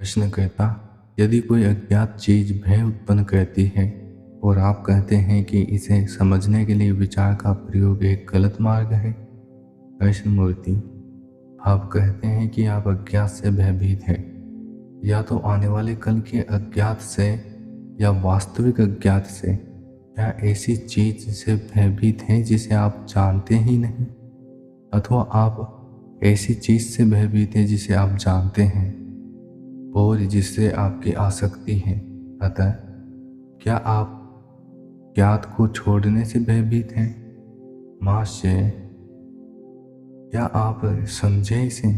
प्रश्न कहता, यदि कोई अज्ञात चीज भय उत्पन्न करती है और आप कहते हैं कि इसे समझने के लिए विचार का प्रयोग एक गलत मार्ग है। कृष्ण मूर्ति, आप कहते हैं कि आप अज्ञात से भयभीत हैं, या तो आने वाले कल के अज्ञात से या वास्तविक अज्ञात से, या ऐसी चीज से भयभीत हैं जिसे आप जानते ही नहीं, अथवा आप ऐसी चीज से भयभीत हैं जिसे आप जानते हैं और जिससे आपकी आसक्ति है। अतः क्या आप ज्ञात को छोड़ने से भयभीत हैं? महाशय, क्या आप समझे इसे?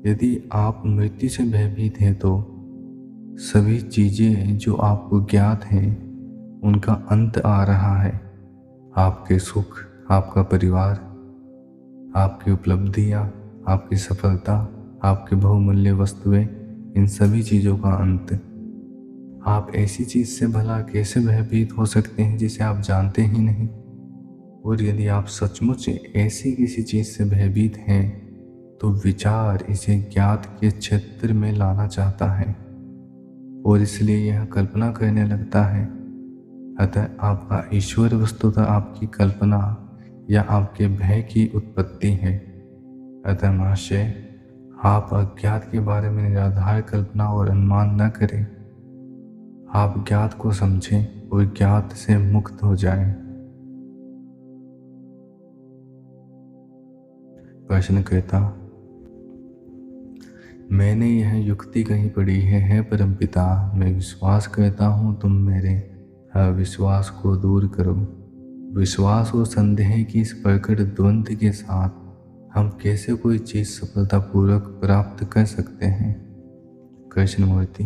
यदि आप मृत्यु से भयभीत हैं तो सभी चीजें जो आपको ज्ञात हैं उनका अंत आ रहा है। आपके सुख, आपका परिवार, आपकी उपलब्धियां, आपकी सफलता, आपकी बहुमूल्य वस्तुएं, इन सभी चीज़ों का अंत। आप ऐसी चीज़ से भला कैसे भयभीत हो सकते हैं जिसे आप जानते ही नहीं? और यदि आप सचमुच ऐसी किसी चीज़ से भयभीत हैं तो विचार इसे ज्ञात के क्षेत्र में लाना चाहता है और इसलिए यह कल्पना करने लगता है। अतः आपका ईश्वर वस्तुतः आपकी कल्पना या आपके भय की उत्पत्ति है। अतः महाशय, आप अज्ञात के बारे में निराधार कल्पना और अनुमान न करें। आप ज्ञात को समझें और ज्ञात से मुक्त हो जाएं। प्रश्न कहता, मैंने यह युक्ति कहीं पढ़ी है परमपिता, मैं विश्वास करता हूँ तुम मेरे अविश्वास को दूर करो। विश्वास और संदेह की इस प्रकट द्वंद्व के साथ हम कैसे कोई चीज़ सफलतापूर्वक प्राप्त कर सकते हैं? कृष्णमूर्ति,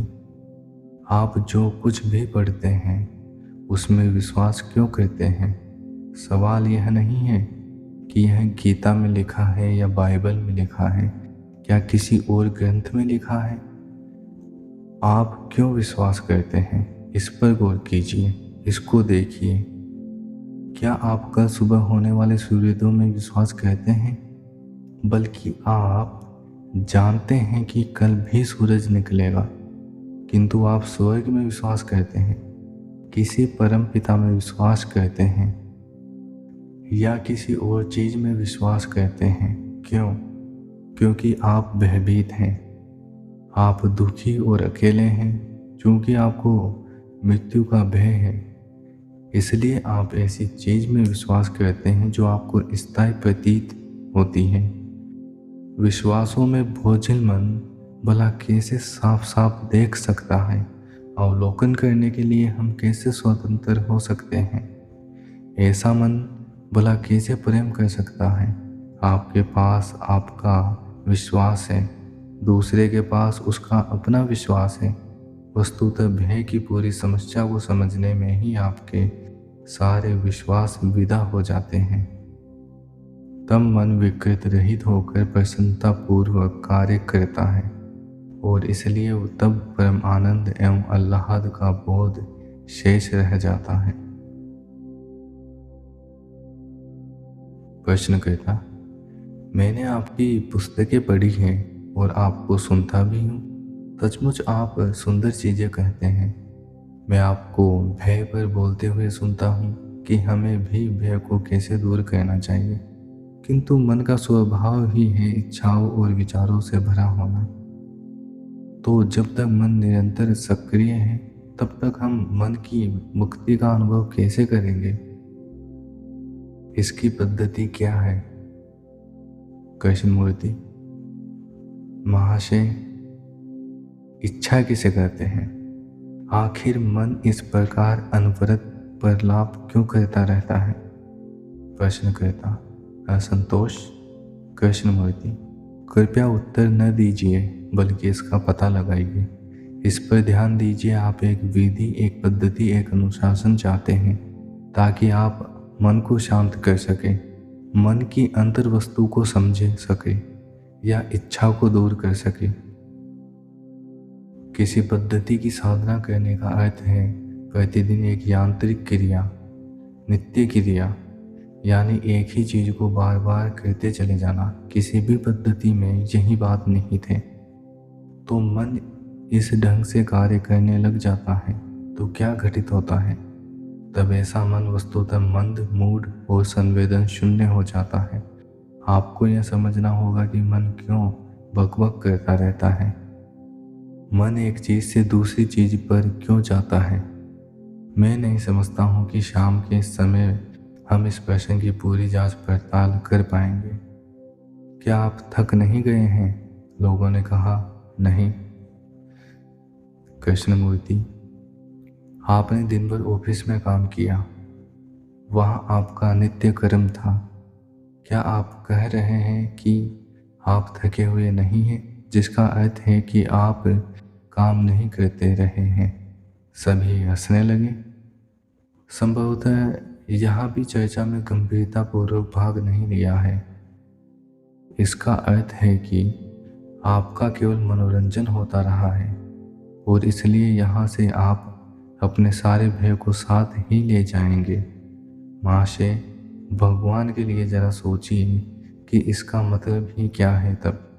आप जो कुछ भी पढ़ते हैं उसमें विश्वास क्यों करते हैं? सवाल यह नहीं है कि यह गीता में लिखा है या बाइबल में लिखा है, क्या किसी और ग्रंथ में लिखा है? आप क्यों विश्वास करते हैं? इस पर गौर कीजिए, इसको देखिए। क्या आप कल सुबह होने वाले सूर्योदय में विश्वास करते हैं? बल्कि आप जानते हैं कि कल भी सूरज निकलेगा, किंतु आप स्वर्ग में विश्वास करते हैं, किसी परम पिता में विश्वास करते हैं या किसी और चीज में विश्वास करते हैं। क्यों? क्योंकि आप भयभीत हैं, आप दुखी और अकेले हैं, क्योंकि आपको मृत्यु का भय है। इसलिए आप ऐसी चीज में विश्वास करते हैं जो आपको स्थायी प्रतीत होती है। विश्वासों में बोझिल मन भला कैसे साफ साफ देख सकता है? अवलोकन करने के लिए हम कैसे स्वतंत्र हो सकते हैं? ऐसा मन भला कैसे प्रेम कर सकता है? आपके पास आपका विश्वास है, दूसरे के पास उसका अपना विश्वास है। वस्तुतः भय की पूरी समस्या को समझने में ही आपके सारे विश्वास विदा हो जाते हैं। तब मन विकृत रहित होकर प्रसन्नता पूर्वक कार्य करता है और इसलिए तब परम आनंद एवं आह्लाद का बोध शेष रह जाता है। प्रश्न करता, मैंने आपकी पुस्तकें पढ़ी हैं और आपको सुनता भी हूँ। सचमुच आप सुंदर चीज़ें कहते हैं। मैं आपको भय पर बोलते हुए सुनता हूँ कि हमें भी भय को कैसे दूर करना चाहिए, किंतु मन का स्वभाव ही है इच्छाओं और विचारों से भरा होना। तो जब तक मन निरंतर सक्रिय है तब तक हम मन की मुक्ति का अनुभव कैसे करेंगे? इसकी पद्धति क्या है? कृष्णमूर्ति, महाशय, इच्छा किसे कहते हैं? आखिर मन इस प्रकार अनवरत प्रलाप क्यों करता रहता है? प्रश्न करता, असंतोष। कृष्णमूर्ति, कृपया उत्तर न दीजिए बल्कि इसका पता लगाइए। इस पर ध्यान दीजिए। आप एक विधि, एक पद्धति, एक अनुशासन चाहते हैं ताकि आप मन को शांत कर सके, मन की अंतर वस्तु को समझ सके या इच्छा को दूर कर सके। किसी पद्धति की साधना करने का अर्थ है प्रतिदिन एक यांत्रिक क्रिया, नित्य क्रिया, यानी एक ही चीज को बार बार करते चले जाना। किसी भी पद्धति में यही बात निहित है। तो मन इस ढंग से कार्य करने लग जाता है तो क्या घटित होता है? तब ऐसा मन वस्तुतः मंद, मूढ़ और संवेदन शून्य हो जाता है। आपको यह समझना होगा कि मन क्यों बकबक करता रहता है। मन एक चीज से दूसरी चीज पर क्यों जाता है? मैं नहीं समझता हूँ कि शाम के समय हम इस प्रश्न की पूरी जांच पड़ताल कर पाएंगे। क्या आप थक नहीं गए हैं? लोगों ने कहा, नहीं। कृष्णमूर्ति, आपने दिन भर ऑफिस में काम किया, वहाँ आपका नित्य कर्म था। क्या आप कह रहे हैं कि आप थके हुए नहीं हैं, जिसका अर्थ है कि आप काम नहीं करते रहे हैं? सभी हंसने लगे। संभवतः यहाँ भी चर्चा में गंभीरतापूर्वक भाग नहीं लिया है। इसका अर्थ है कि आपका केवल मनोरंजन होता रहा है और इसलिए यहाँ से आप अपने सारे भय को साथ ही ले जाएंगे। महाशय, भगवान के लिए जरा सोचिए कि इसका मतलब ही क्या है तब।